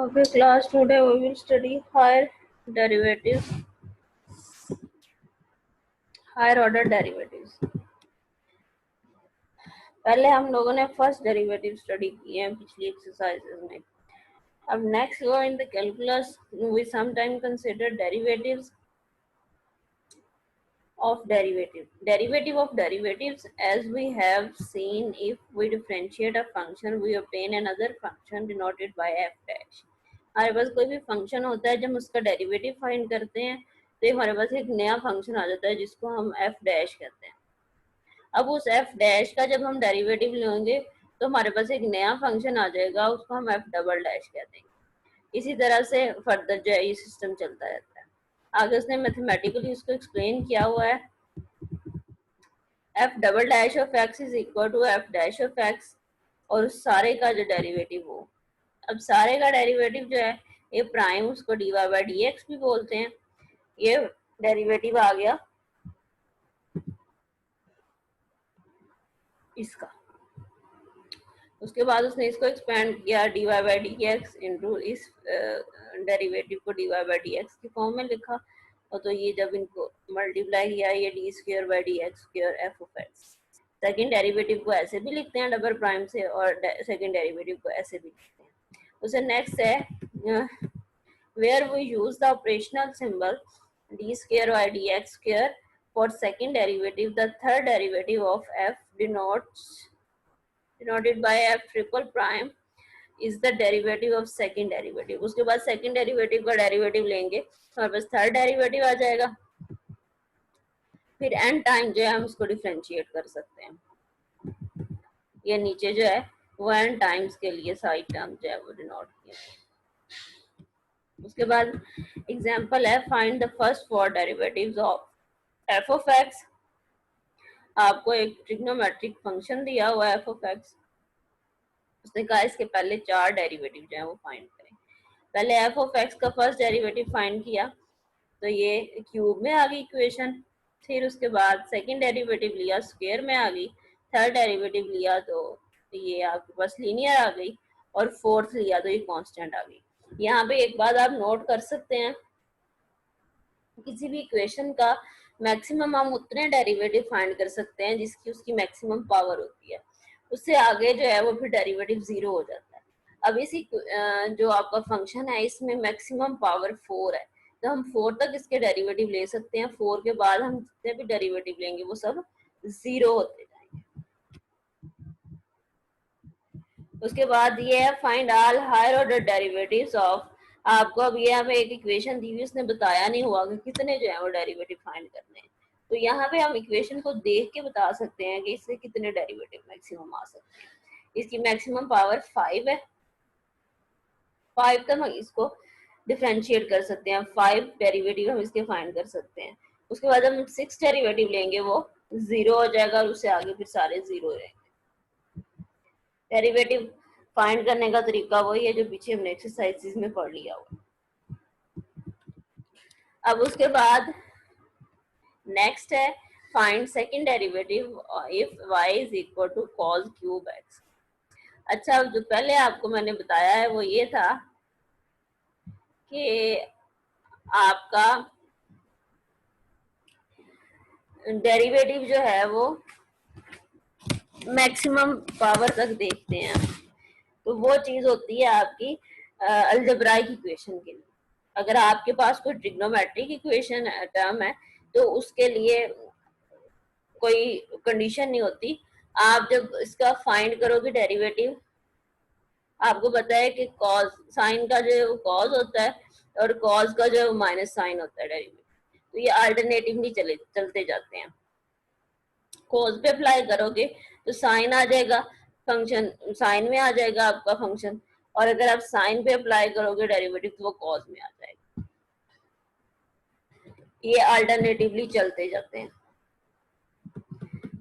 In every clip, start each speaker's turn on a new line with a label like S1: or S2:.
S1: Okay, class, today we will study higher derivatives, higher order derivatives. पहले हम लोगों ने फर्स्ट डेरिवेटिव स्टडी किए हैं पिछली एक्सरसाइजेज में. अब next go in the calculus we sometime consider derivatives of derivative of derivatives. As we have seen, if we differentiate a function we obtain another function denoted by f dash. हमारे पास कोई भी function होता है, जब उसका derivative find करते हैं तो हमारे पास एक नया फंक्शन आ जाता है जिसको हम एफ डैश कहते हैं. अब उस एफ डैश का जब हम डेरिवेटिव लेंगे तो हमारे पास एक नया फंक्शन आ जाएगा, उसको हम एफ डबल डैश कहते हैं. इसी तरह से फर्दर जो है ये सिस्टम चलता रहता है. आगे उसने मैथमेटिकली उसको एक्सप्लेन किया हुआ है. F double dash of X is equal to F dash of X और उस सारे का जो डेरिवेटिव हो. अब सारे का डेरिवेटिव जो है ये प्राइम, उसको D Y by D X भी बोलते हैं. ये डेरिवेटिव आ गया इसका. उसके बाद उसने इसको एक्सपेंड किया D Y by D X into इस डेरिवेटिव को D Y by D X के फॉर्म में लिखा. और तो ये जब इनको मल्टीप्लाई किया ये D square by D x square F of x. Second derivative को ऐसे भी लिखते हैं डबल प्राइम से, और सेकेंड डेरिवेटिव को ऐसे भी लिखते हैं. उसे नेक्स्ट है where we use the operational symbol d square by dx square for second derivative. The third derivative of f denoted by f triple prime is the derivative of second derivative. उसके बाद second derivative का derivative लेंगे तो हमारे पास third derivative आ जाएगा. फिर n time जो है हम इसको डिफरेंशिएट कर सकते हैं. ये नीचे जो है वो n टाइम्स के लिए साइड टर्म जो है वो डिनोट किया. उसके बाद एग्जांपल है find the first four derivatives of f of x. आपको एक ट्रिग्नोमेट्रिक फंक्शन दिया हुआ है f ऑफ x. उसने कहा इसके पहले चार डेरिवेटिव जो है वो फाइंड करें. पहले f ऑफ x का फर्स्ट डेरिवेटिव फाइंड किया तो ये क्यूब में आ गई इक्वेशन. फिर उसके बाद सेकंड डेरिवेटिव लिया, स्क्वायर में आ गई. थर्ड डेरिवेटिव लिया तो ये आपके पास लीनियर आ गई. और फोर्थ लिया तो ये कांस्टेंट आ गई. यहाँ पे एक बात आप नोट कर सकते हैं, किसी भी इक्वेशन का मैक्सिमम हम उतने डेरिवेटिव फाइंड कर सकते हैं जिसकी उसकी मैक्सिमम पावर होती है. उससे आगे जो है वो फिर डेरिवेटिव जीरो हो जाता है. अब इसी जो आपका फंक्शन है इसमें मैक्सिमम पावर 4 है, तो हम 4 तक इसके डेरिवेटिव ले सकते हैं. 4 के बाद हम जितने भी डेरिवेटिव लेंगे वो सब जीरो होते जाएंगे. उसके बाद ये है find all higher order derivatives of. आपको अब ये हमें एक इक्वेशन दी हुई, उसने बताया नहीं हुआ कि कितने जो है वो डेरिवेटिव फाइंड करने हैं. तो यहाँ पे हम इक्वेशन को देख के बता सकते हैं कि इससे कितने डेरिवेटिव मैक्सिमम आ सकते हैं. इसकी मैक्सिमम पावर 5 है. 5 तक हम इसको डिफरेंशिएट कर सकते हैं. 5 डेरिवेटिव हम इसके फाइंड कर सकते हैं. उसके बाद हम 6 डेरिवेटिव लेंगे वो जीरो हो जाएगा और उससे आगे फिर सारे जीरो रहेंगे. डेरिवेटिव फाइंड करने का तरीका वही है जो पीछे हमने एक्सरसाइजेस में पढ़ लिया हुआ. अब उसके बाद नेक्स्ट है find second derivative if y is equal to cos cube x. अच्छा, जो पहले आपको मैंने बताया है वो ये था कि आपका डेरिवेटिव जो है वो मैक्सिमम पावर तक देखते हैं. तो वो चीज होती है आपकी अलजेब्राइक इक्वेशन के लिए. अगर आपके पास कोई ट्रिग्नोमेट्रिक इक्वेशन टर्म है तो उसके लिए कोई कंडीशन नहीं होती. आप जब इसका फाइंड करोगे डेरिवेटिव, आपको पता है कि कॉज साइन का जो कॉज होता है और कॉज का जो माइनस साइन होता है डेरिवेटिव, तो ये अल्टरनेटिवली चलते जाते हैं. कॉज पे अप्लाई करोगे तो साइन आ जाएगा, फंक्शन साइन में आ जाएगा आपका फंक्शन. और अगर आप साइन पे अप्लाई करोगे डेरिवेटिव तो वो कॉज में आ जाएगा. ये अल्टरनेटिवली चलते जाते हैं.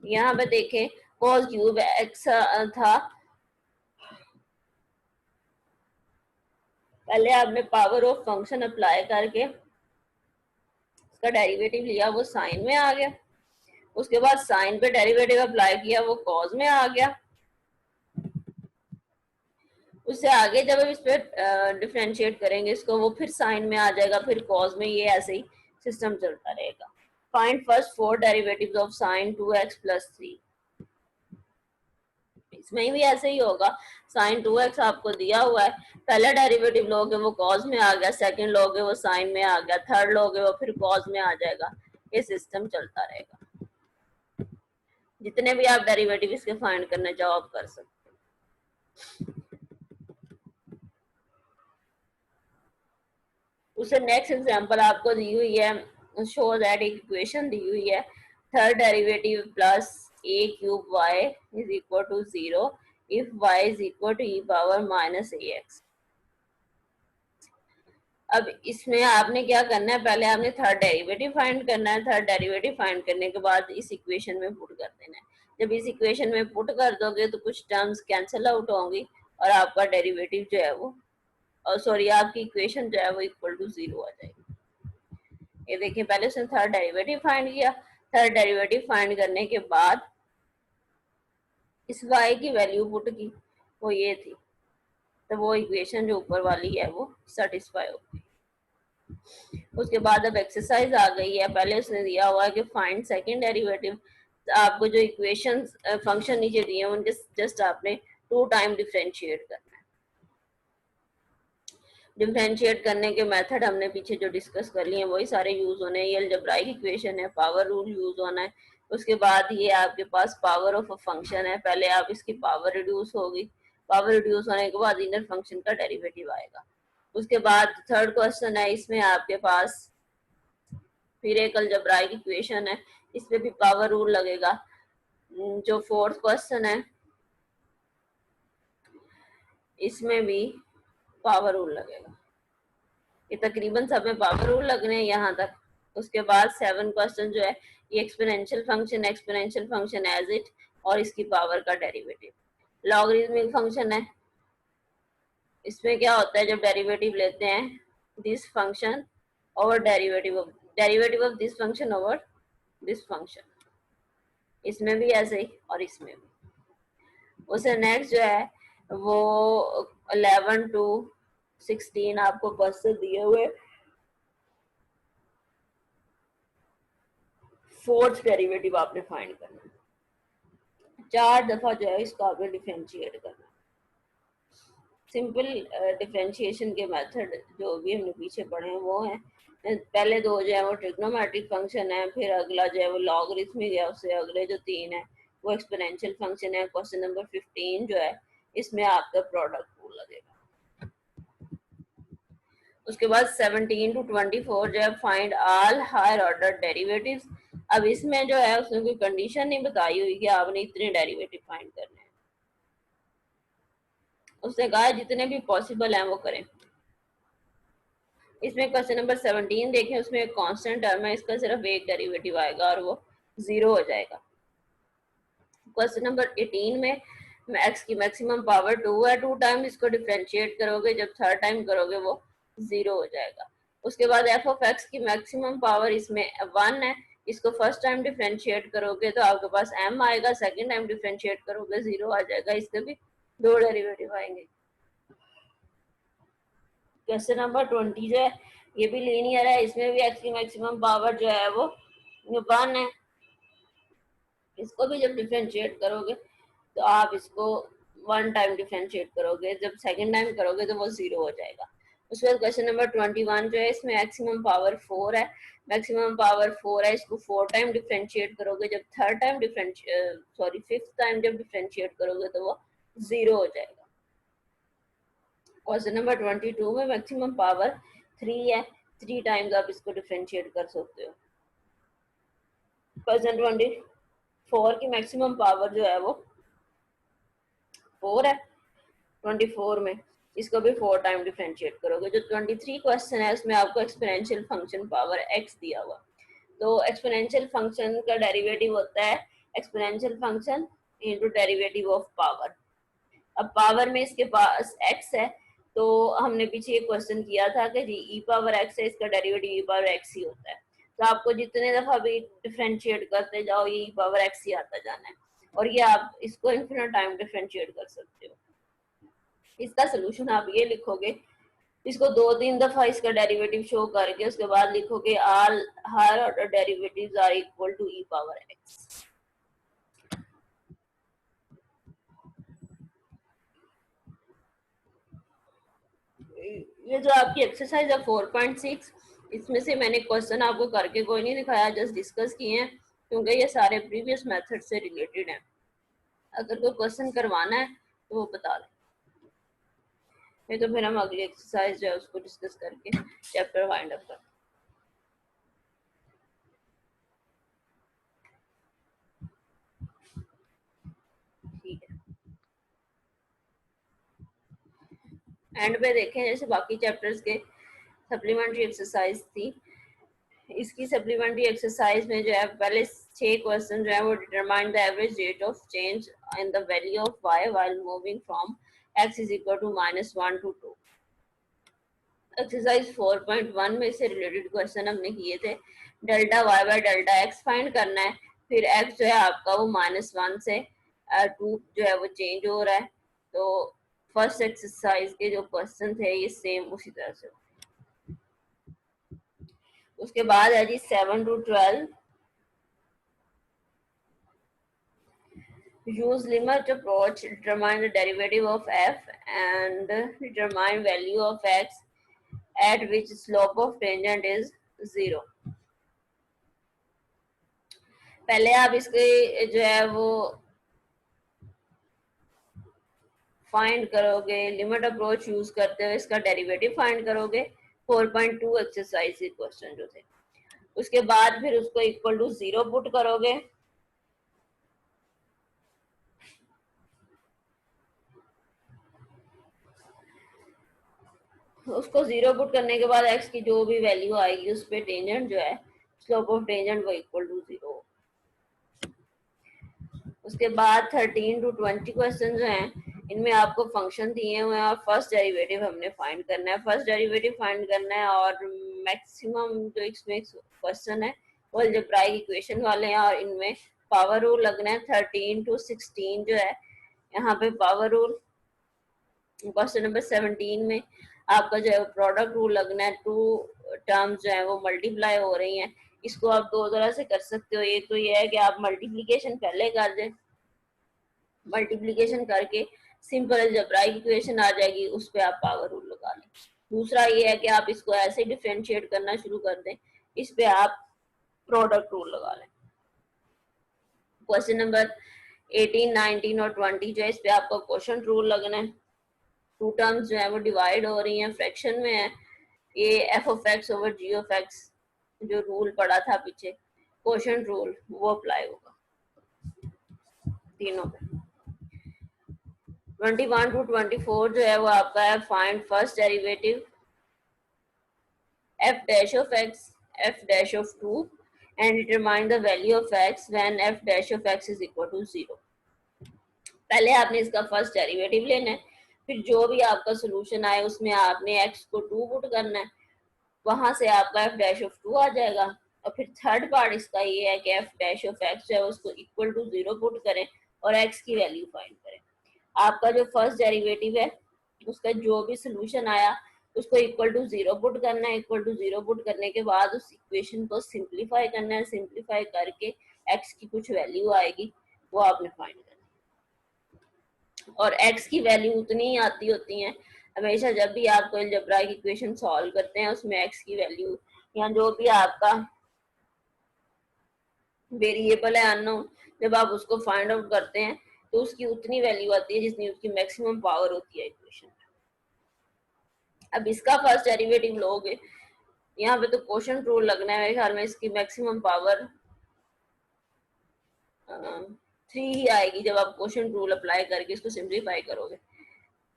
S1: यहाँ पे देखें कॉस क्यूब एक्स था. पहले आपने पावर ऑफ फंक्शन अप्लाई करके इसका डेरिवेटिव लिया, वो साइन में आ गया. उसके बाद साइन पे डेरिवेटिव अप्लाई किया, वो कॉज में आ गया. उससे आगे जब हम इस पर डिफ्रेंशिएट करेंगे इसको, वो फिर साइन में आ जाएगा, फिर कॉज में, ये ऐसे ही सिस्टम चलता रहेगा। Find first 4 derivatives of sine 2x + 3। इसमें भी ऐसे ही होगा, साइन 2x आपको दिया हुआ है, पहला डेरिवेटिव लोगे वो कॉज में आ गया, सेकंड लोगे वो साइन में आ गया, थर्ड लोगे वो फिर कॉज में आ जाएगा। ये सिस्टम चलता रहेगा। जितने भी आप डेरिवेटिव इसके फाइंड करना चाहो आप कर सकते हो। उससे नेक्स्ट एग्जांपल आपको दी हुई है, शो दैट एक इक्वेशन दी हुई है, third derivative plus a cube y is equal to 0 if y is equal to e power minus ax। अब इसमें आपने क्या करना है, पहले आपने थर्ड डेरिवेटिव फाइंड करना है, थर्ड डेरिवेटिव फाइंड करने के बाद इस इक्वेशन में पुट कर देना है। जब इस इक्वेशन में पुट कर दोगे तो कुछ टर्म्स कैंसिल आउट होंगी और आपका डेरिवेटिव जो है वो, सॉरी, आपकी इक्वेशन जो है वो इक्वल टू 0 आ जाएगी। ये देखिए, पहले उसने थर्ड डेरिवेटिव फाइंड किया, थर्ड डेरिवेटिव फाइंड करने के बाद इस y की वैल्यू पुट की, वो ये थी, तो वो इक्वेशन जो ऊपर वाली है वो सेटिस्फाई हो गई। उसके बाद अब एक्सरसाइज आ गई है, पहले उसने दिया हुआ है कि फाइंड सेकंड डेरिवेटिव। आपको जो इक्वेशन फंक्शन नीचे दिए हैं उनके जस्ट आपने 2 टाइम डिफरेंशिएट करना है। डिफरेंशिएट करने के मेथड हमने पीछे जो डिस्कस कर लिए हैं वही सारे यूज होने हैं। ये अलजेब्राइक इक्वेशन है, पावर रूल यूज होना है। उसके बाद ये आपके पास पावर ऑफ अ फंक्शन है, पहले आप इसकी पावर रिड्यूस होगी, पावर रिड्यूस होने के बाद इनर फंक्शन का डेरिवेटिव आएगा। उसके बाद थर्ड क्वेश्चन है, इसमें आपके पास फिर एक अलजेब्राइक इक्वेशन है, इस पे भी पावर रूल लगेगा। जो फोर्थ क्वेश्चन है इसमें भी पावर रूल लगेगा। ये तकरीबन सब में पावर रूल लगने हैं यहाँ तक। उसके बाद 7 क्वेश्चन जो है ये एक्सपोनेंशियल फंक्शन एज इट और इसकी पावर का डेरिवेटिव। लॉगरिथमिक फंक्शन है, इसमें क्या होता है जब डेरिवेटिव लेते हैं, this function over derivative of this function over this function, इसमें भी ऐसे ही और इसमें भी। उसे नेक्स्ट जो है वो 11 to 16 आपको क्वेश्चन दिए हुए, फोर्थ डेरिवेटिव आपने फाइंड करना है, 4 दफा जो है इसको आपने डिफरेंशिएट करना है। सिंपल डिफरेंशिएशन के मेथड जो भी हमने पीछे पढ़े हैं वो हैं, पहले 2 जो है वो ट्रिग्नोमेट्रिक फंक्शन है, फिर अगला जो है वो लॉगरिथमिक है, उससे अगले जो 3 है वो एक्सपोनेंशियल फंक्शन है। क्वेश्चन नंबर 15 जो है इसमें आपका प्रोडक्ट रूल लगेगा। उसके बाद 17 to 24 जो है find all higher order derivatives. अब इसमें जो है उसने कोई कंडीशन नहीं बताई हुई कि आपने इतने डेरिवेटिव फाइंड करने हैं, उसने कहा जितने भी पॉसिबल हैं वो करें। इसमें क्वेश्चन नंबर 17 देखें, उसमें एक कांस्टेंट टर्म है, इसका सिर्फ एक डेरिवेटिव आएगा और वो 0 हो जाएगा। क्वेश्चन नंबर 18 में x की मैक्सिमम पावर 2 है, 2 टाइम इसको डिफरेंशिएट करोगे, जब थर्ड टाइम करोगे वो 0 हो जाएगा। उसके बाद एफ ऑफ एक्स की मैक्सिमम पावर इसमें 1 है, इसको फर्स्ट टाइम डिफरेंशिएट करोगे तो आपके पास m आएगा, सेकंड टाइम डिफरेंशिएट करोगे 0 आ जाएगा। इसके भी 2 डेरिवेटिव आएंगे। क्वेश्चन नंबर 20 जो है ये भी लीनियर है, इसमें भी x की मैक्सिमम पावर जो है वो 1 है, इसको भी जब डिफरेंशिएट करोगे तो आप इसको 1 टाइम डिफरेंशिएट करोगे, जब सेकंड टाइम करोगे तो वो 0 हो जाएगा। उसके बाद क्वेश्चन नंबर 21 जो है इसमें मैक्सिमम पावर 4 है, मैक्सिमम पावर 4 है, इसको 4 टाइम डिफरेंशिएट करोगे, जब थर्ड टाइम फिफ्थ टाइम जब डिफरेंशिएट करोगे तो वो 0 हो जाएगा। क्वेश्चन नंबर 22 में मैक्सिमम पावर 3 है, 3 टाइम्स आप इसको डिफरेंशिएट कर सकते हो। क्वेश्चन 24 की मैक्सिमम पावर जो है वो 4 है, 24 में इसको भी 4 टाइम डिफरेंशिएट करोगे। जो 23 क्वेश्चन है उसमें आपको एक्सपोनेंशियल फंक्शन पावर x दिया हुआ, तो एक्सपोनेंशियल फंक्शन का डेरिवेटिव होता है exponential function into derivative of power. अब पावर में इसके पास x है, तो हमने पीछे ये क्वेश्चन किया था कि जी e पावर x है, इसका डेरिवेटिव e पावर x ही होता है, तो आपको जितने दफा भी डिफरेंशिएट करते जाओ ये e पावर x ही आता जाना है, और ये आप इसको इन्फिनिट टाइम डिफरेंशिएट कर सकते हो। इसका सोल्यूशन आप ये लिखोगे, इसको 2-3 दफा इसका डेरिवेटिव शो करके उसके बाद लिखोगे all higher order derivatives are equal to E power X. ये जो आपकी एक्सरसाइज है 4.6, इसमें से मैंने क्वेश्चन आपको करके कोई नहीं दिखाया, जस्ट डिस्कस किए हैं क्योंकि ये सारे प्रीवियस मेथड से रिलेटेड हैं। अगर कोई क्वेश्चन करवाना है तो वो बता दें, नहीं तो फिर हम अगली एक्सरसाइज जो है उसको डिस्कस करके चैप्टर वाइंड अप करते हैं। ठीक है, एंड पे देखें जैसे बाकी चैप्टर्स के सप्लीमेंट्री एक्सरसाइज थी, इसकी सप्लीमेंट्री एक्सरसाइज में जो है पहले 6 क्वेश्चन जो है वो determine the average rate of change in the value of y while moving from x is equal to -1 to 2। Exercise 4.1 में से रिलेटेड क्वेश्चन हमने किए थे, delta y by delta x find करना है, फिर x जो है आपका वो -1 से 2 जो है वो चेंज हो रहा है। तो फर्स्ट एक्सरसाइज के जो क्वेश्चन थे ये सेम उसी तरह से। उसके बाद है जी 7 to 12, use limit approach, determine the derivative of f and determine value of x at which slope of tangent is 0। पहले आप इसके जो है वो फाइंड करोगे, लिमिट अप्रोच यूज करते हुए इसका डेरिवेटिव फाइंड करोगे। 4.2 एक्सरसाइज के क्वेश्चन जो थे, उसके बाद फिर उसको इक्वल टू 0 पुट करोगे। उसको 0 पुट करने के बाद x की जो भी वैल्यू आएगी उस पे टेंजेंट जो है, स्लोप ऑफ टेंजेंट वो इक्वल टू 0। उसके बाद 13 to 20 क्वेश्चन जो हैं इनमें आपको फंक्शन दिए हुए हैं और फर्स्ट डेरिवेटिव हमने फाइंड करना है, फर्स्ट डेरिवेटिव फाइंड करना है। और मैक्सिमम जो इसमें क्वेश्चन है वो अलजेब्राइक इक्वेशन वाले हैं और इनमें पावर रूल लगना है। 13 to 16 जो है यहाँ पे पावर रूल, क्वेश्चन नंबर 17 में आपका जो है प्रोडक्ट रूल लगना है। 2 टर्म्स जो है वो मल्टीप्लाई हो रही हैं, इसको आप दो तरह से कर सकते हो। एक तो ये है कि आप मल्टीप्लिकेशन पहले कर दें, मल्टीप्लिकेशन करके सिंपल अलजेब्राइक इक्वेशन आ जाएगी, उस पर आप पावर रूल लगा लें। दूसरा ये है कि आप इसको ऐसे डिफरेंशिएट करना शुरू कर दें, इस पे आप प्रोडक्ट रूल लगा लें। क्वेश्चन नंबर 18, 19 और 20 जो है इस पे आपका क्वोशंट रूल लगना है। 2 टर्म्स जो है वो डिवाइड हो रही हैं, फ्रैक्शन में है, ये F of X over G of X जो रूल पड़ा था पीछे, क्वोशंट रूल, वो अप्लाई होगा तीनों पे। 21 to 24 जो है वो आपका है find first derivative f dash of x, f dash of 2 and determine the value of x when f dash of x is equal to 0। पहले आपने इसका फर्स्ट डेरिवेटिव लेना है, फिर जो भी आपका सोल्यूशन आए उसमें आपने x को 2 पुट करना है, वहां से आपका f dash of 2 आ जाएगा। और फिर थर्ड पार्ट इसका ये है कि f dash of x है उसको इक्वल टू 0 पुट करें और x की वैल्यू फाइंड करें। आपका जो फर्स्ट डेरिवेटिव है उसका जो भी सोल्यूशन आया उसको इक्वल टू 0 पुट करना है। इक्वल टू 0 पुट करने के बाद उस इक्वेशन को सिंप्लीफाई करना है, सिंप्लीफाई करके x की कुछ वैल्यू आएगी वो आपने फाइंड करना है। और x की वैल्यू उतनी ही आती होती है हमेशा, जब भी आप कोई अलजेब्राइक इक्वेशन सॉल्व करते हैं उसमें x की वैल्यू या जो भी आपका वेरिएबल है अननोन, जब आप उसको फाइंड आउट करते हैं तो उसकी उतनी वैल्यू आती है जितनी उसकी मैक्सिमम पावर होती है इक्वेशन में। अब इसका फर्स्ट डेरिवेटिव लोगे, यहाँ पे तो क्वोशंट रूल लगना है, मेरे ख्याल में इसकी मैक्सिमम पावर 3 ही आएगी। जब आप क्वोशंट रूल अप्लाई करके इसको सिंप्लीफाई करोगे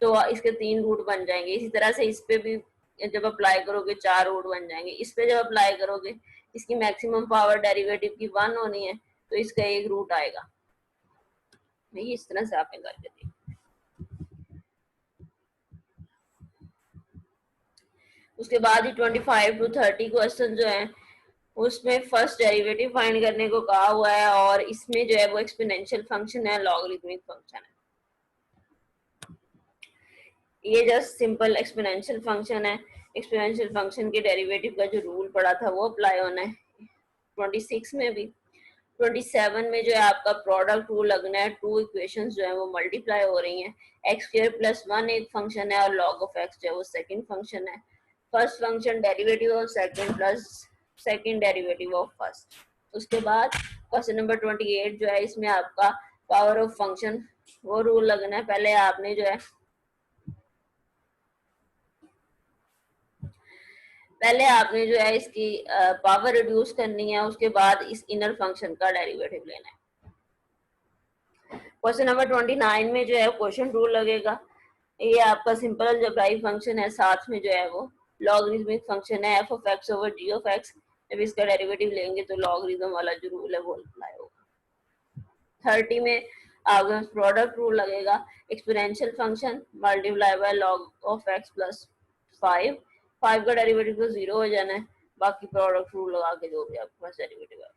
S1: तो इसके 3 रूट बन जाएंगे। इसी तरह से इस पे भी जब अप्लाई करोगे 4 रूट बन जाएंगे। इस पे जब अप्लाई करोगे इसकी मैक्सिमम पावर डेरिवेटिव की 1 होनी है तो इसका एक रूट आएगा। नहीं, इस तरह से आपने करके देखिए। उसके बाद ही 25 to 30 क्वेश्चन जो है उसमें फर्स्ट डेरिवेटिव फाइंड करने को कहा हुआ है और इसमें जो है वो एक्सपोनेंशियल फंक्शन है, लॉगरिथमिक फंक्शन है। ये जस्ट सिंपल एक्सपोनेंशियल फंक्शन है। एक्सपोनेंशियल फंक्शन के डेरिवेटिव का जो रूल पड़ा था वो अप्लाई होना है 26 में भी। 27 में जो है आपका प्रोडक्ट रूल लगना है। टू इक्वेशंस जो है वो मल्टीप्लाई हो रही हैं। एक्स स्क्वायर प्लस वन एक फंक्शन है और लॉग ऑफ एक्स जो है वो सेकंड फंक्शन है। First function derivative of second plus second derivative of first. उसके बाद क्वेश्चन नंबर 28 जो है इसमें आपका पावर ऑफ फंक्शन वो रूल लगना है। पहले आपने जो है इसकी पावर रिड्यूस करनी है, उसके बाद इस इनर फंक्शन का डेरिवेटिव लेना है। क्वेश्चन नंबर 29 में जो है क्वेश्चन रूल लगेगा। ये आपका सिंपल अलजेब्राइक फंक्शन है, साथ में जो है वो लॉगरिथमिक फंक्शन है F of X over G of X. जब इसका डेरिवेटिव लेंगे तो लॉगरिथम वाला जो रूल है वो अप्लाई होगा। 30 में आपका प्रोडक्ट रूल लगेगा। Exponential function multiply by log of x plus 5। 5 का डेरिवेटिव तो 0 हो जाना है, बाकी प्रोडक्ट रूल लगा के जो भी आपके पास डेरिवेटिव है।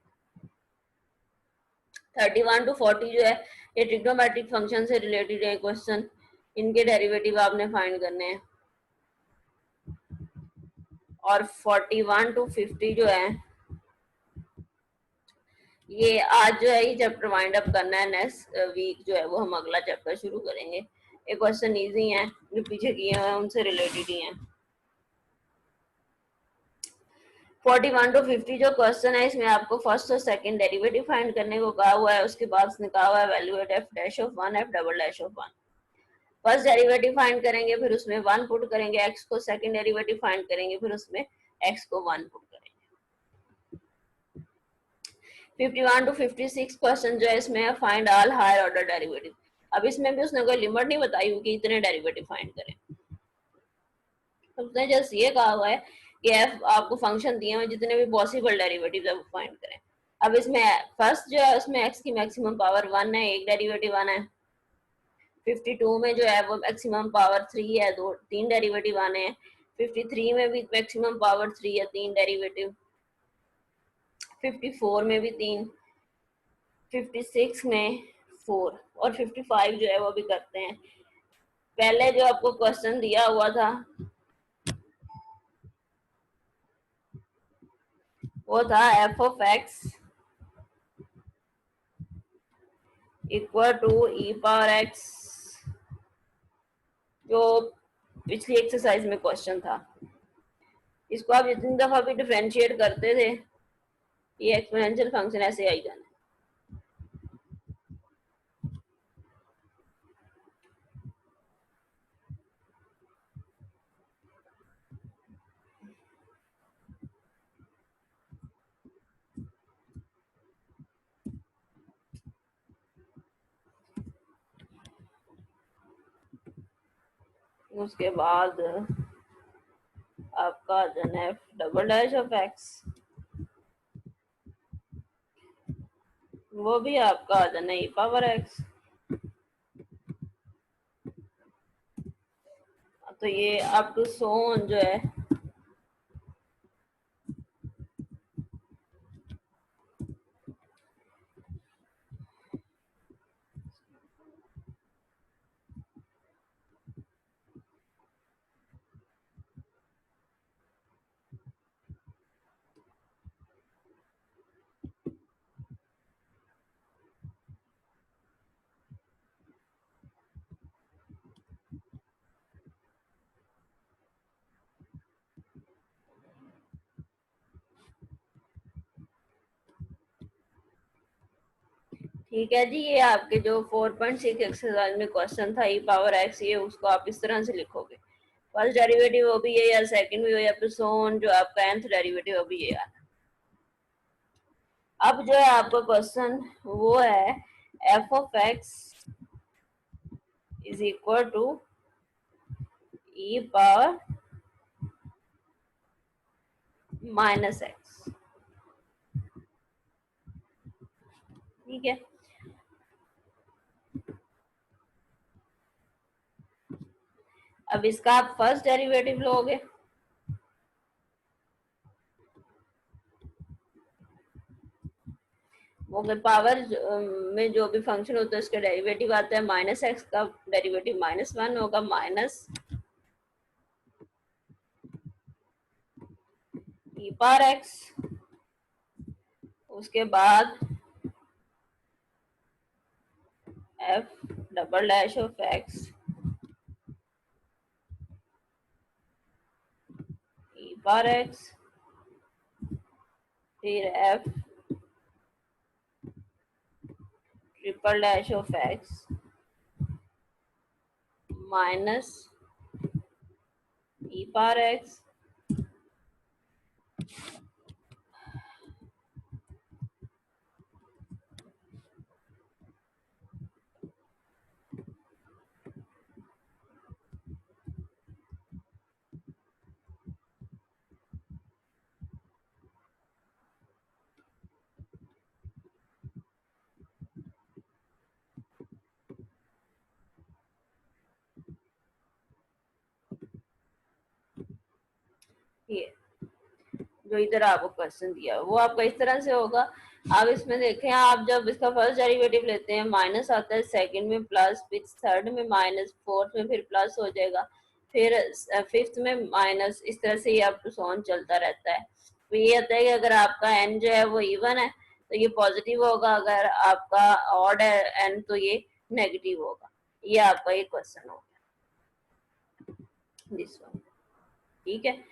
S1: 31 टू 40 जो है ये ट्रिग्नोमेट्रिक फंक्शन से रिलेटेड है क्वेश्चन। इनके डेरिवेटिव आपने फाइंड करने हैं। और 41 टू 50 जो है ये आज जो है ये चैप्टर वाइंड अप करना है। नेक्स्ट वीक जो है वो हम अगला चैप्टर शुरू करेंगे। ये क्वेश्चन इजी हैं, जो पीछे किए हैं उनसे रिलेटेड ही हैं। 41 टू 50 जो क्वेश्चन है इसमें आपको फर्स्ट और सेकंड डेरिवेटिव फाइंड करने को कहा हुआ है। उसके बाद उसने कहा हुआ है valuate F dash of 1 F double dash of 1। First derivative find करेंगे, फिर उसमें 1 पुट करेंगे एक्स को। सेकंड डेरिवेटिव फाइंड करेंगे, फिर उसमें एक्स को 1 पुट करेंगे। 51 टू 56 क्वेश्चन जो है इसमें find all higher order derivative. अब इसमें भी उसने कोई लिमिट नहीं बताई हुई कि इतने डेरिवेटिव फाइंड करें। तो उसने जस्ट ये कहा हुआ है कि एफ आपको फंक्शन दिए हुए जितने भी पॉसिबल डेरिवेटिव है वो फाइंड करें। अब इसमें फर्स्ट जो है उसमें एक्स की मैक्सिमम पावर 1 है, एक डेरिवेटिव आना है। 52 में जो है वो मैक्सिमम पावर 3 है, तीन डेरिवेटिव आने हैं। 53 में भी मैक्सिमम पावर 3 है, तीन डेरिवेटिव। 54 में भी तीन, 56 में 4 और 55 जो है वो भी करते हैं। पहले जो आपको क्वेश्चन दिया हुआ था वो था F of X equal to E power X, जो पिछली एक्सरसाइज में क्वेश्चन था। इसको आप जितनी दफा भी डिफरेंशिएट करते थे ये एक्सपोनेंशियल फंक्शन ऐसे आई जाना। उसके बाद आपका F double dash of x, वो भी आपका आ जाना ई पावर एक्स। तो ये अप टू सोन जो है ठीक है जी। ये आपके जो 4.6 एक्सरसाइज में क्वेश्चन था ई पावर एक्स, ये उसको आप इस तरह से लिखोगे। फर्स्ट डेरिवेटिव वो भी ये या सेकंड भी हो या फिर सोन जो आपका nth डेरिवेटिव वो भी ये आना। अब जो है आपका क्वेश्चन वो है F of X is equal to E power minus X. ठीक है, अब इसका आप फर्स्ट डेरिवेटिव लोगे। वो पावर में जो भी फंक्शन होता है उसका डेरिवेटिव आता है। माइनस एक्स का डेरिवेटिव -1 होगा, माइनस पावर एक्स, उसके बाद F double dash of X E power X, फिर F triple dash of X minus E power X ये जो इधर आपको क्वेश्चन दिया वो आपका इस तरह से होगा। आप इसमें देखें, आप जब इसका फर्स्ट डेरिवेटिव लेते हैं माइनस आता है, सेकंड में प्लस, फिर थर्ड में माइनस, फोर्थ में फिर प्लस हो जाएगा, फिर फिफ्थ में माइनस, इस तरह से ये अप टू सॉन चलता रहता है। तो ये आता है कि अगर आपका एन जो है वो इवन है तो ये पॉजिटिव होगा, अगर आपका ऑड है एन तो ये नेगेटिव होगा। ये आपका ये क्वेश्चन होगा दिस वन, ठीक है।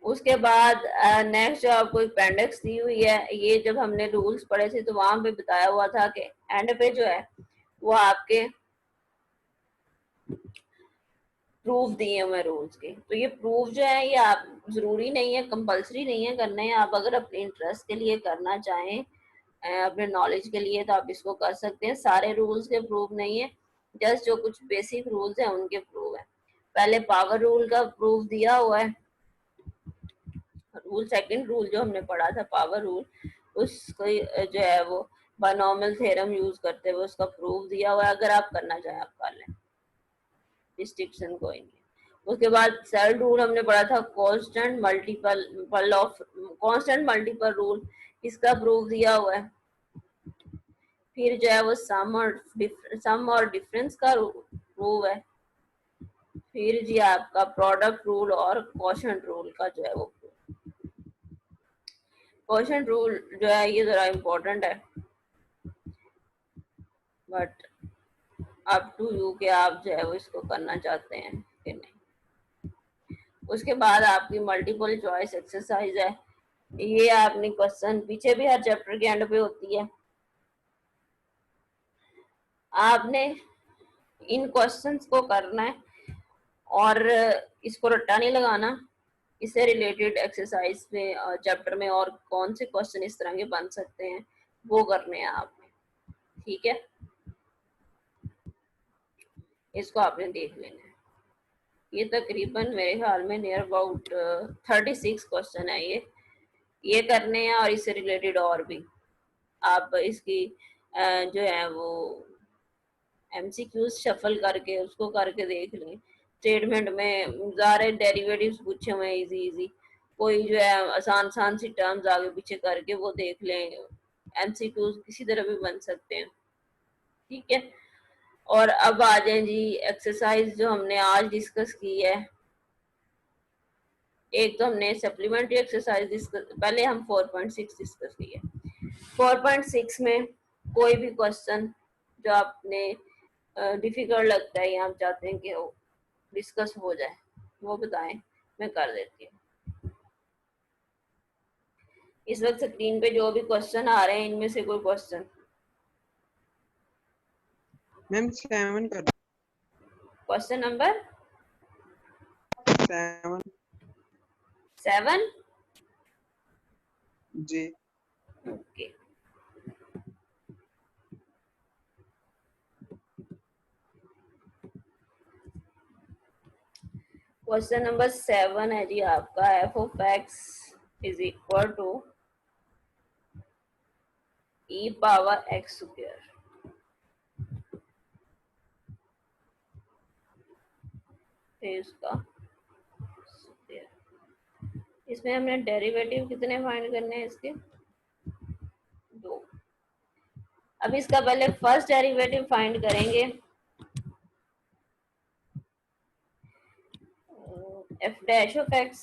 S1: उसके बाद नेक्स्ट जो आपको अपेंडिक्स दी हुई है, ये जब हमने रूल्स पढ़े थे तो वहां पे बताया हुआ था कि एंड पे जो है वो आपके प्रूफ दिए हुए रूल्स के। तो ये प्रूफ जो है ये आप जरूरी नहीं है, कंपलसरी नहीं है करना है। आप अगर अपने इंटरेस्ट के लिए करना चाहें, अपने नॉलेज के लिए, तो आप इसको कर सकते हैं। सारे रूल्स के प्रूफ नहीं है, जस्ट जो कुछ बेसिक रूल्स हैं उनके प्रूफ है। पहले पावर रूल का प्रूफ दिया हुआ है, रूल सेकंड रूल जो हमने पढ़ा था पावर रूल, उसको जो है वो बायनॉमियल थ्योरम यूज करते हुए उसका प्रूफ दिया हुआ है। अगर आप करना चाहें आप कर लें, डिस्टिंक्शन कोई नहीं। उसके बाद थर्ड रूल हमने पढ़ा था कांस्टेंट मल्टीपल रूल, इसका प्रूफ दिया हुआ है। फिर जो है वो सम और डिफरेंस का प्रूफ है। फिर जी आपका प्रोडक्ट रूल और क्वोशंट रूल का जो है वो, क्वोशंट रूल जो है ये जरा इम्पोर्टेंट है, बट अप टू यू के आप जो है वो इसको करना चाहते हैं कि नहीं। उसके बाद आपकी मल्टीपल चॉइस एक्सरसाइज है, ये आपने क्वेश्चन पीछे भी हर चैप्टर के एंड पे होती है। आपने इन क्वेश्चंस को करना है और इसको रट्टा नहीं लगाना। इससे रिलेटेड एक्सरसाइज में चैप्टर में और कौन से क्वेश्चन इस तरह के बन सकते हैं वो करने हैं आपने, ठीक है। इसको आपने देख लेना है। ये तकरीबन मेरे ख्याल में नियर अबाउट 36 क्वेश्चन है ये करने हैं, और इससे रिलेटेड और भी आप इसकी जो है वो एमसीक्यूज शफल करके उसको करके देख लें। स्टेटमेंट में सारे डेरिवेटिव्स पूछे हुए हैं इजी इजी, कोई जो है आसान आसान सी टर्म्स आगे पीछे करके वो देख लें। एमसीक्यूज किसी तरह भी बन सकते हैं, ठीक है। और अब आ जाए जी एक्सरसाइज जो हमने आज डिस्कस की है। एक तो हमने सप्लीमेंट्री एक्सरसाइज डिस्कस, पहले हम 4.6 डिस्कस किए। 4.6 में कोई भी क्वेश्चन जो आपने डिफिकल्ट लगता है या आप चाहते हैं कि वो डिस्कस हो जाए वो बताएं, मैं कर देती हूँ। इस वक्त स्क्रीन पे जो भी क्वेश्चन आ रहे हैं इनमें से कोई क्वेश्चन?
S2: मैम 7 कर,
S1: क्वेश्चन नंबर 7
S2: जी।
S1: ओके। क्वेश्चन नंबर 7 है जी आपका, F of X is equal to E power X square, फिर इसका स्क्वायर। इसमें हमने डेरिवेटिव कितने फाइंड करने हैं इसके? 2। अब इसका पहले फर्स्ट डेरिवेटिव फाइंड करेंगे, एफ डैश ऑफ एक्स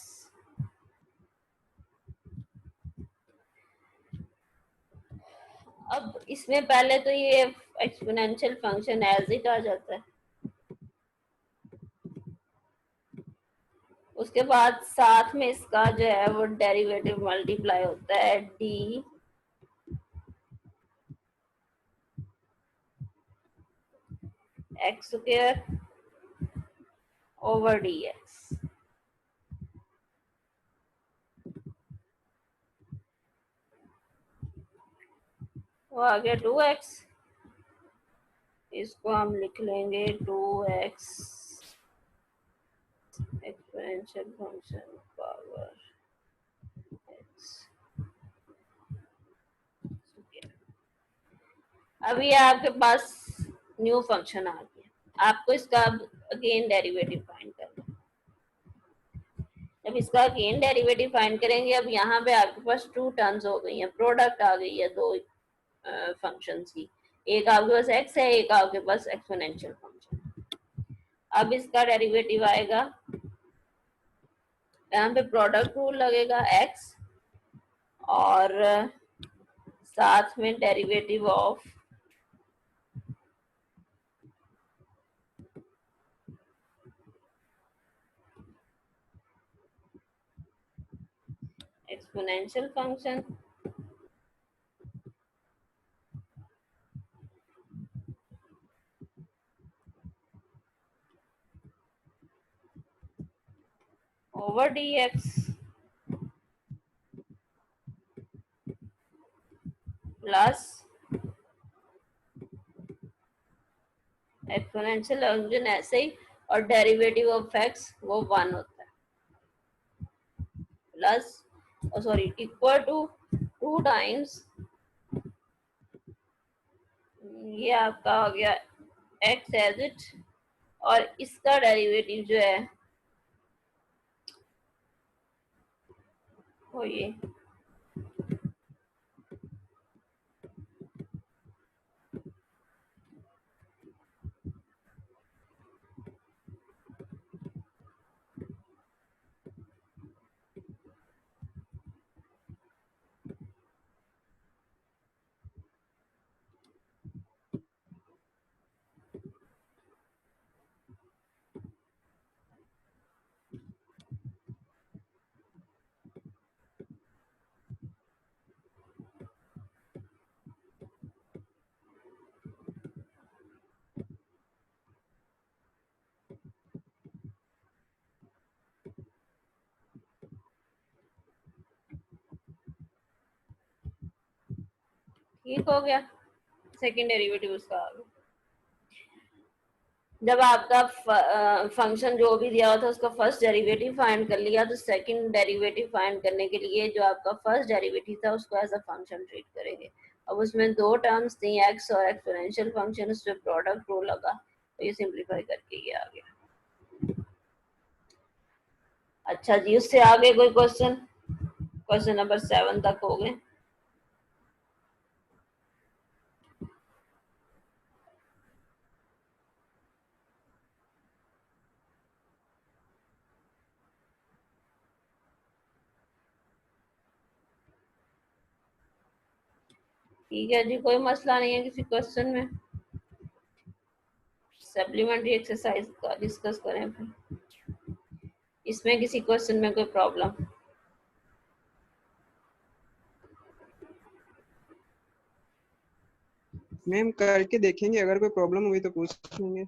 S1: अब इसमें पहले तो ये एक्सपोनेंशियल फंक्शन एज इट आ जाता है, उसके बाद साथ में इसका जो है वो डेरिवेटिव मल्टीप्लाई होता है D x square over D x. वो आ गया 2x, इसको हम लिख लेंगे 2x exponential function power x। अब ये आपके पास न्यू फंक्शन आ गया, आपको इसका अगेन डेरिवेटिव फाइंड करना है। जब इसका अगेन डेरिवेटिव फाइंड करेंगे, अब यहाँ पे आपके पास टू टर्म्स हो गई हैं, प्रोडक्ट आ गई है दो फंक्शंस की, एक आपके पास x है, एक आपके पास एक्सपोनेंशियल फंक्शन। अब इसका डेरिवेटिव आएगा, यहाँ पे प्रोडक्ट रूल लगेगा x और साथ में derivative of exponential function over dx plus exponential function ऐसे ही, और डेरिवेटिव ऑफ x वो 1 होता है, plus sorry equal to 2 times ये आपका हो गया x एज इट, और इसका डेरिवेटिव जो है वो ये ठीक हो गया, सेकेंड डेरिवेटिव उसका आ गया। जब आपका फंक्शन जो भी दिया हुआ था उसका फर्स्ट डेरिवेटिव फाइंड कर लिया, तो सेकंड डेरिवेटिव फाइंड करने के लिए जो आपका फर्स्ट डेरिवेटिव था उसको एज अ फंक्शन ट्रीट करेंगे। अब उसमें दो टर्म्स थी x और एक्सपोनेंशियल फंक्शन, उस पे प्रोडक्ट रूल लगा, तो ये सिंपलीफाई करके ये आ गया। अच्छा जी, उससे आगे कोई क्वेश्चन? क्वेश्चन नंबर 7 तक हो गए। ठीक है जी, कोई मसला नहीं है किसी क्वेश्चन में। सप्लीमेंट्री एक्सरसाइज का डिस्कस करें फिर, इसमें किसी क्वेश्चन में कोई प्रॉब्लम?
S2: मैम करके देखेंगे, अगर कोई प्रॉब्लम हुई तो पूछ लेंगे।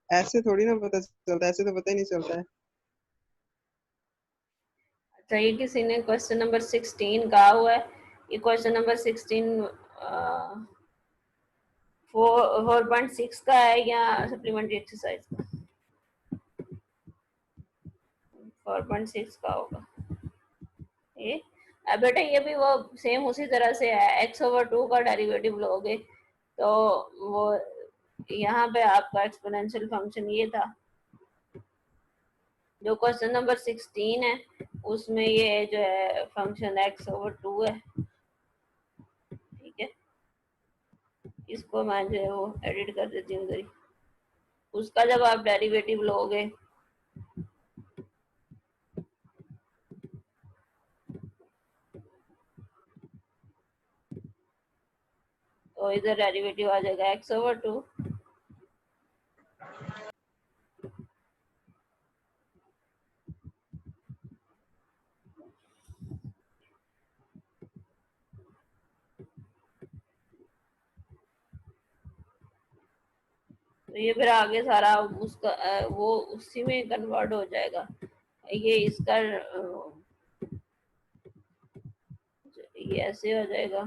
S2: ऐसे थोड़ी ना पता चलता है, ऐसे तो पता ही नहीं चलता है।
S1: अच्छा, ये किसी ने क्वेश्चन नंबर 16 कहा हुआ है, ये क्वेश्चन नंबर 16 4.6 का है या सप्लीमेंट्री एक्सरसाइज का? 4.6 का होगा ये। अब बेटा ये भी वो सेम उसी तरह से है, x/2 का डेरिवेटिव लोगे तो वो यहाँ पे आपका एक्सपोनेंशियल फंक्शन ये था। जो क्वेश्चन नंबर 16 है उसमें ये जो है फंक्शन x/2 है। ठीक है, इसको मैं जो है वो एडिट कर देती हूँ इधर। उसका जब आप डेरिवेटिव लोगे तो इधर डेरिवेटिव आ जाएगा x/2। तो ये फिर आगे सारा उसका वो उसी में कन्वर्ट हो जाएगा। ये इसका ये ऐसे हो जाएगा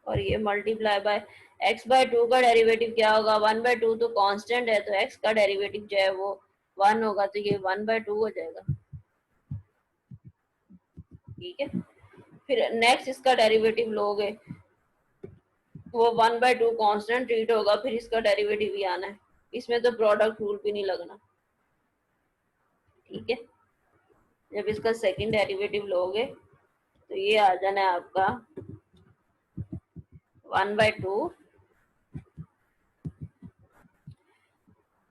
S1: और ये मल्टीप्लाई बाय x/2 का डेरिवेटिव क्या होगा 1/2 तो कांस्टेंट है, तो x का डेरिवेटिव जो है वो 1 होगा, तो ये 1/2 हो जाएगा। ठीक है, फिर नेक्स्ट इसका डेरिवेटिव लोगे वो 1/2 कांस्टेंट ट्रीट होगा, फिर इसका डेरिवेटिव ही आना है, इसमें तो प्रोडक्ट रूल भी नहीं लगना। ठीक है, जब इसका सेकंड डेरिवेटिव लोगे तो ये आ जाना है आपका 1/2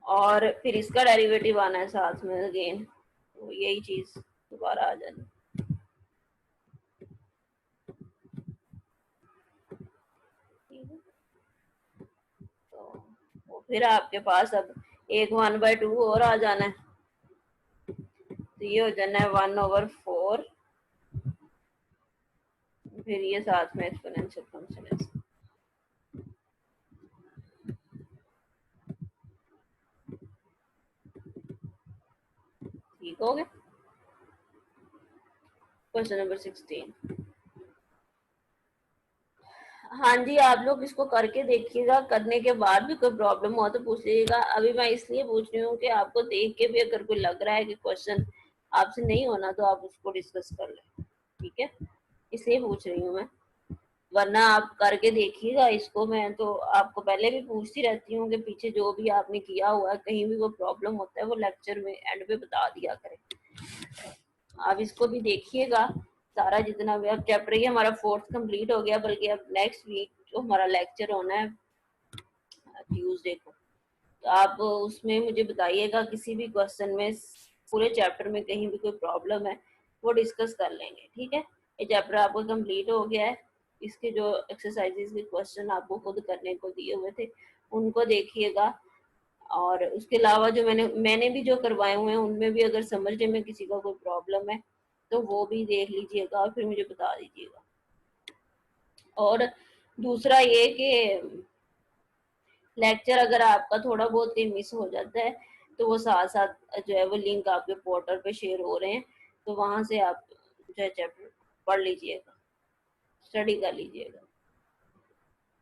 S1: और फिर इसका डेरिवेटिव आना है साथ में अगेन, तो यही चीज दोबारा आ जानी। तो फिर आपके पास अब एक 1/2 और आ जाना है, तो ये हो जाना है 1/4, फिर ये साथ में एक्सपोनेंशियल फंक्शन है। ठीक हो गया। Question number 16। हाँ जी, आप लोग इसको करके देखिएगा, करने के बाद भी कोई प्रॉब्लम हो तो पूछ लीजिएगा। अभी मैं इसलिए पूछ रही हूँ कि आपको देख के भी अगर कोई लग रहा है कि क्वेश्चन आपसे नहीं होना तो आप उसको डिस्कस कर लें। ठीक है, इसलिए पूछ रही हूँ मैं, वरना आप करके देखिएगा इसको। मैं तो आपको पहले भी पूछती रहती हूँ कि पीछे जो भी आपने किया हुआ है कहीं भी वो प्रॉब्लम होता है वो लेक्चर में एंड पे बता दिया करें। आप इसको भी देखिएगा सारा जितना भी। अब चैप्टर ये हमारा 4th कंप्लीट हो गया, बल्कि अब नेक्स्ट वीक जो हमारा लेक्चर होना है ट्यूसडे को, तो आप उसमें मुझे बताइएगा किसी भी क्वेश्चन में, पूरे चैप्टर में कहीं भी कोई प्रॉब्लम है वो डिस्कस कर लेंगे। ठीक है, ये चैप्टर आपको कंप्लीट हो गया है। इसके जो एक्सरसाइजेस के क्वेश्चन आपको खुद करने को दिए हुए थे उनको देखिएगा, और उसके अलावा जो मैंने भी जो करवाए हुए हैं उनमें भी अगर समझने में किसी का कोई प्रॉब्लम है तो वो भी देख लीजिएगा और फिर मुझे बता दीजिएगा। और दूसरा ये कि लेक्चर अगर आपका थोड़ा बहुत ही मिस हो जाता है तो वो साथ साथ जो है वो लिंक आपके पोर्टल पे शेयर हो रहे हैं, तो वहां से आप जो है चैप्टर पढ़ लीजिएगा, स्टडी कर लीजिएगा।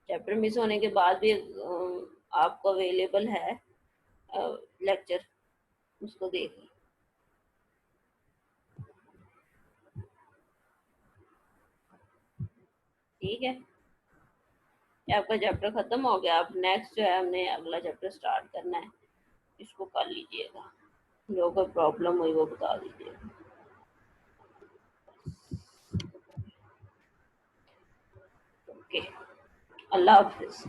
S1: चैप्टर मिस होने के बाद भी आपको अवेलेबल है लेक्चर, उसको देखिए। ठीक है, आपका चैप्टर खत्म हो गया। अब नेक्स्ट जो है हमने अगला चैप्टर स्टार्ट करना है, इसको कर लीजिएगा। जो कोई प्रॉब्लम हुई वो बता दीजिएगा। ओके, अल्लाह हाफिज।